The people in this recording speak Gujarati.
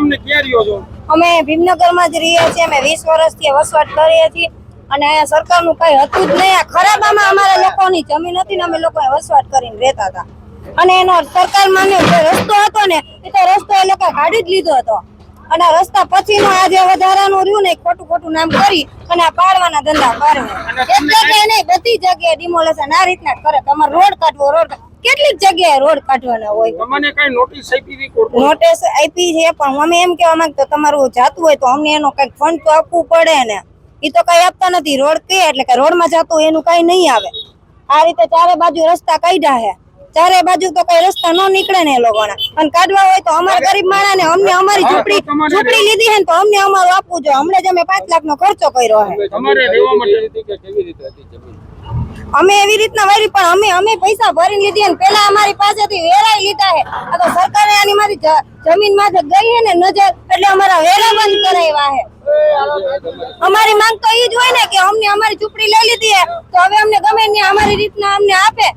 તમને ક્યાં રહ્યો છો? અમે ભીમનગરમાં જ રહીએ છીએ. અમે 20 વર્ષથી વસવાટ કરીએ છીએ અને અહીંયા સરકારનું કઈ હતું જ નહીં. આ ખરાબામાં અમારા લોકોની જમીન હતી ને અમે લોકોએ વસવાટ કરીને રહેતા હતા અને એનો સરકાર માન્યો જે રસ્તો હતો ને એ તો રસ્તો એ લોકો કાઢી જ લીધો હતો અને રસ્તા પછીનો આ જે વધારાનું રહ્યું ને ખોટું નામ કરી અને આ પાડવાના ધંધા કરે. એક જગ્યાએ નહીં, બધી જગ્યાએ ડિમોલેશન આ રીતના જ કરે. તમારે રોડ કાઢવો, રોડ કેટલીક જગ્યાએ રોડ કાઢવાના હોય. તમને કઈ નોટિસ આપી? નોટિસ આપી છે પણ અમે એમ કહેવા માંગતો તમારું જાતું હોય તો અમને એનો કઈક ફંડ તો આપવું પડે ને. એ તો કઈ આપતા નથી. રોડ કે એટલે કે રોડમાં જતું એનું કઈ નહીં આવે. આ રીતે ચારે બાજુ રસ્તા કાઢ્યા છે. ચારે બાજુ તો કઈ રસ્તા ન નીકળે ને એ લોકોના. અને કાઢવા હોય તો અમારા ગરીબ માણસ ને અમને અમારી ઝૂંપડી લીધી છે ને તો અમને અમારું આપવું જોઈએ. હમણાં જ અમે 5 લાખનો ખર્ચો કર્યો છે. તમારે રહેવા માટે કેવી રીતે હતી જમીન? અમે એવી રીતના વારી પણ અમે પૈસા ભરીને લીધી અને પેલા અમારી પાસેથી વેરાઈ લીધા છે. આ તો સરકારે આની મારી જમીન માં ગઈ છે ને નજર એટલે અમારા વેરા બંધ કરાવ્યા છે. અમારી માંગ તો ઈ જ હોય ને કે અમને અમારી ઝૂંપડી લઈ લીધી છે તો હવે અમને ગમે ત્યાં અમારી રીતના અમને આપે.